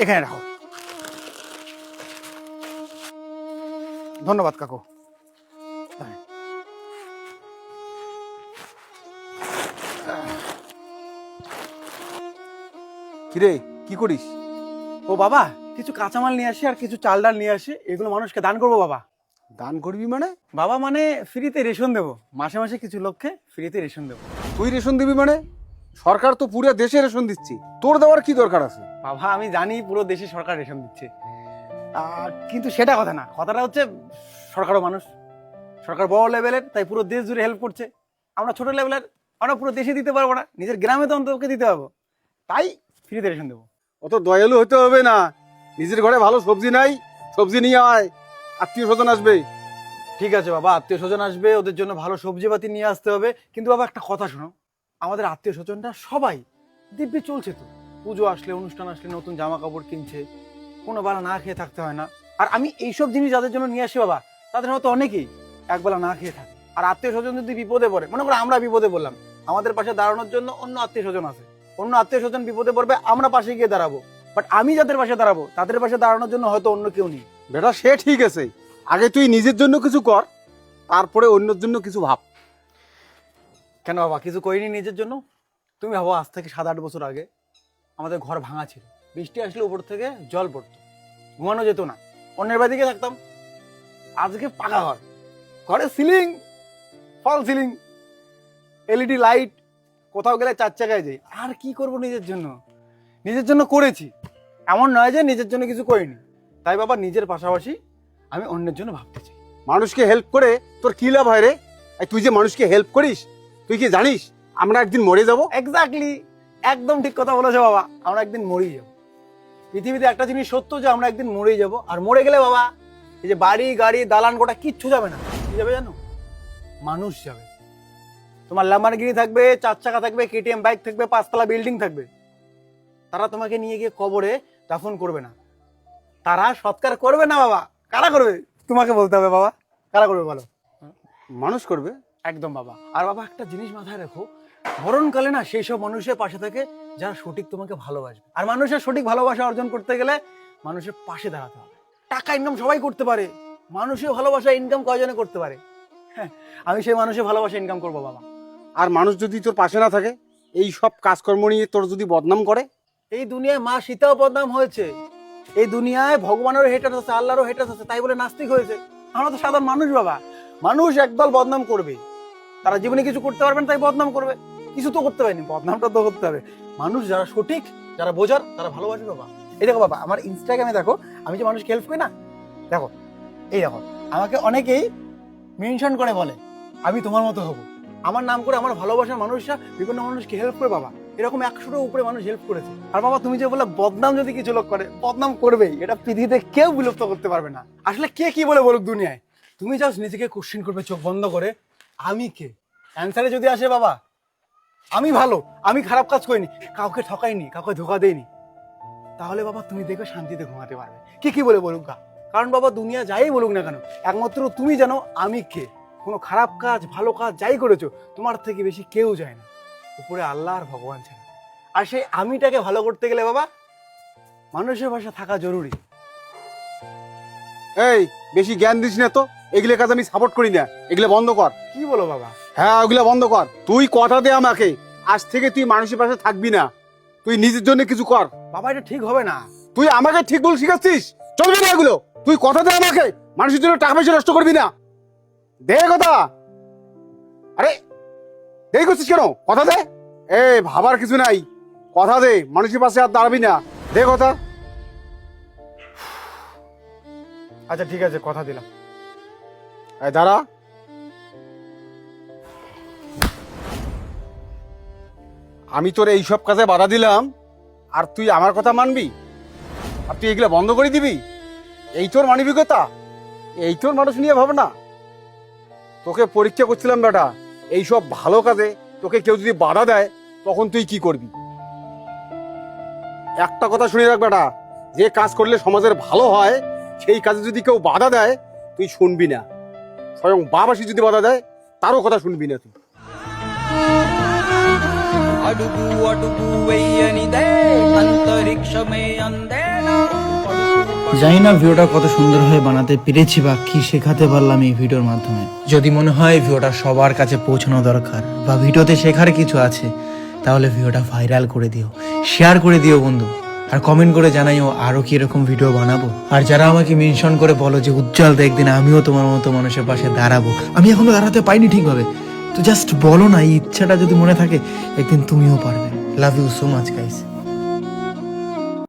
এখানে রাখো। ধন্যবাদ কাকু। কিরে কি করিস? ও বাবা, কিছু কাঁচামাল নিয়ে আসি আর কিছু চাল ডাল নিয়ে আসি, এগুলো মানুষকে দান করবো বাবা। দান করবি মানে? বাবা মানে ফ্রিতে রেশন দেবো, মাসে মাসে কিছু লোককে ফ্রিতে রেশন দেবো। তুই রেশন দিবি মানে? সরকার তো পুরো দেশে রেশন দিচ্ছি, তোর দেওয়ার কি দরকার আছে? বাবা আমি জানি পুরো দেশে সরকার রেশন দিচ্ছে, কিন্তু সেটা কথা না। কথাটা হচ্ছে সরকারও মানুষ, সরকার বড় লেভেলের, তাই পুরো দেশ জুড়ে হেল্প করছে। আমরা ছোট লেভেলের, আমরা পুরো দেশে দিতে পারবো না, নিজের গ্রামে তো অন্তত দিতে পারবো, তাই ফ্রিতে রেশন দেবো। অত দয়ালু হতে হবে না। নিজের ঘরে ভালো সবজি নাই, সবজি নিয়ে আয়, আত্মীয় স্বজন আসবে। ঠিক আছে বাবা, আত্মীয় স্বজন আসবে, ওদের জন্য ভালো সবজি পাতি নিয়ে আসতে হবে। কিন্তু বাবা একটা কথা শোনো, আমাদের আত্মীয় স্বজনরা সবাই দিব্যি চলছে তো, পুজো আসলে অনুষ্ঠান আসলে নতুন জামা কাপড় কিনছে, কোনো বেলা না খেয়ে থাকতে হয় না। আর আমি এইসব জিনিস যাদের জন্য নিয়ে আসি বাবা, তাদের হয়তো অনেকেই একবেলা না খেয়ে থাকে। আর আত্মীয় স্বজন যদি বিপদে পড়ে, মনে করো আমরা বিপদে পড়লাম, আমাদের পাশে দাঁড়ানোর জন্য অন্য আত্মীয় স্বজন আছে, অন্য আত্মীয় স্বজন বিপদে পড়বে, আমরা পাশে গিয়ে দাঁড়াবো। বাট আমি যাদের পাশে দাঁড়াবো, তাদের পাশে দাঁড়ানোর জন্য হয়তো অন্য কেউ নেই। বেটা সে ঠিক আছে, আগে তুই নিজের জন্য কিছু কর, তারপরে অন্যের জন্য কিছু ভাব। কেন বাবা কিছু করিনি নিজের জন্য? তুমি ভাবো, আজ থেকে 7-8 বছর আগে আমাদের ঘর ভাঙা ছিল, বৃষ্টি আসলে উপর থেকে জল পড়তো, ঘুমানো যেত না, অন্যের বাড়িতে থাকতাম। আজকে পাকা ঘর, ঘরে সিলিং, ফল সিলিং, এলইডি লাইট, কোথাও গেলে 4 চাকায় যাই। আর কি করব নিজের জন্য? নিজের জন্য করেছি, এমন নয় যে নিজের জন্য কিছু করিনি। তাই বাবা নিজের পাশাপাশি আমি অন্যের জন্য ভাবতে চাই। মানুষকে হেল্প করে তোর কি লাভ হয় রে? তুই যে মানুষকে হেল্প করিস, তুই কি জানিস আমরা একদিন মরে যাব? এক্স্যাক্টলি, একদম ঠিক কথা বলেছো বাবা, আমরা একদিন মরেই যাব। পৃথিবীতে একটা জিনিস সত্য, যে আমরা একদিন মরেই যাব। আর মরে গেলে বাবা, এই যে বাড়ি গাড়ি দালান গোটা কিচ্ছু যাবে না। কি যাবে জানো? মানুষ যাবে। তোমার ল্যাম্বরগিনি থাকবে, 4 চাকা থাকবে, কেটিএম বাইক থাকবে, 5তলা বিল্ডিং থাকবে, তারা তোমাকে নিয়ে গিয়ে কবরে দাফন করবে না, তারা সৎকার করবে না বাবা। কারা করবে? তোমাকে বলতে হবে বাবা, কারা করবে বলো? মানুষ করবে। একদম বাবা। আর বাবা একটা জিনিস মাথায় রাখো, মরণকালে না সেই সব মানুষের পাশে থাকে যারা সঠিক তোমাকে ভালোবাসবে। আর মানুষের সঠিক ভালোবাসা অর্জন করতে গেলে মানুষের পাশে দাঁড়াতে হবে। টাকা ইনকাম সবাই করতে পারে, মানুষের ভালোবাসা ইনকাম কয়জনে করতে পারে? হ্যাঁ, আমি সেই মানুষের ভালোবাসা ইনকাম করবো বাবা। আর মানুষ যদি তোর পাশে না থাকে, এই সব কাজকর্ম নিয়ে তোর যদি বদনাম করে? এই দুনিয়ায় মা সীতাও বদনাম হয়েছে, এই দুনিয়ায় ভগবানেরও হেটার আছে, আল্লাহরও হেটার আছে, তাই বলে নাস্তিক হয়েছে? আমরা তো সাধারণ মানুষ বাবা, মানুষ একদল বদনাম করবে, তারা জীবনে কিছু করতে পারবেন তাই বদনাম করবে, কিছু তো করতে পারেনি, বদনামটা তো করতে হবে। মানুষ যারা সঠিক, যারা বোঝার, তারা ভালোবাসবে বাবা। এই দেখো বাবা, আমার ইনস্টাগ্রামে দেখো, আমি যে মানুষকে হেল্প করি না, দেখো এই দেখো, আমাকে অনেকেই মেনশন করে বলে আমি তোমার মতো হবো। আমার নাম করে আমার ভালোবাসার মানুষরা বিভিন্ন মানুষকে হেল্প করে বাবা, এরকম 100টার উপরে মানুষ হেল্প করেছে। আর বাবা তুমি যে বলে বদনাম যদি কিছু লোক করে, বদনাম করবেই, এটা পৃথিবীতে কেউ বিলুপ্ত করতে পারবে না। আসলে কে কি বলে বলুক দুনিয়ায়, তুমি জাস্ট নিজেকে কোশ্চেন করবে চোখ বন্ধ করে, আমি কে? অ্যান্সারে যদি আসে বাবা আমি ভালো, আমি খারাপ কাজ করিনি, কাউকে ঠকাইনি, কাউকে ধোকা দেইনি, তাহলে বাবা তুমি দেখবে শান্তিতে ঘুমাতে পারবে। কে কি বলে বলুক গা, কারণ বাবা দুনিয়া যাই বলুক না কেন, একমাত্র তুমি জানো আমি কে। কোনো খারাপ কাজ ভালো কাজ যাই করেছো, তোমার থেকে বেশি কেউ যায় না, উপরে আল্লাহ আর ভগবান ছাড়া। আর সেই আমিটাকে ভালো করতে গেলে বাবা মানুষের ভাষা থাকা জরুরি। এই বেশি জ্ঞান দিস না তো, এগুলো কাজ আমি সাপোর্ট করি না, এগুলো বন্ধ কর। কি বলো বাবা? হ্যাঁ ওগুলো বন্ধ কর। তুই কথা দে আমাকে, আজ থেকে তুই মানুষের পাশে থাকবি না, তুই নিজের জন্য কিছু কর। বাবা এটা ঠিক হবে না। তুই আমাকে ঠিক বল শিখাচ্ছিস, চলবে না এগুলো। তুই কথা দে আমাকে, মানুষের জন্য টাকা পয়সা নষ্ট করবি না, দে কথা। আরে দেরি করছিস কেন? কথা দে। এ ভাবার কিছু নাই, কথা দে, মানুষের পাশে আর দাঁড়াবি না, দে কথা। আচ্ছা ঠিক আছে, কথা দিলাম। এই দাঁড়া, আমি তোর এইসব কাজে বাধা দিলাম আর তুই আমার কথা মানবি, আর তুই এগুলো বন্ধ করে দিবি? এই তোর মানবিকতা, এই তোর মানুষ নিয়ে ভাবনা? তোকে পরীক্ষা করছিলাম বেটা, এইসব ভালো কাজে তোকে কেউ যদি বাধা দেয় তখন তুই কি করবি? একটা কথা শুনে রাখ বেটা, যে কাজ করলে সমাজের ভালো হয় সেই কাজে যদি কেউ বাধা দেয় তুই শুনবি না, স্বয়ং বাবাসী যদি বাধা দেয় তারও কথা শুনবি না তুই। అడుగు అడుగు వెయ్యనిదే అంతరిక్షమే అందేనా জানি না ভিডিওটা কত সুন্দরভাবে বানাতে পেরেছি বা কি শেখাতে পারলাম এই ভিডিওর মাধ্যমে। যদি মনে হয় ভিডিওটা সবার কাছে পৌঁছানো দরকার বা ভিডিওতে শেখার কিছু আছে, তাহলে ভিডিওটা ভাইরাল করে দিও, শেয়ার করে দিও বন্ধু, আর কমেন্ট করে জানাইও আরো কি এরকম ভিডিও বানাবো। আর যারা আমাকে মেনশন করে বলো যে উজ্জ্বল একদিন আমিও তোমার মতো মানুষের পাশে দাঁড়াবো, আমি এখনো দাঁড়াতে পাইনি ঠিকভাবে, তো জাস্ট বলো না, এই ইচ্ছাটা যদি মনে থাকে একদিন তুমিও পারবে। Love you so much guys.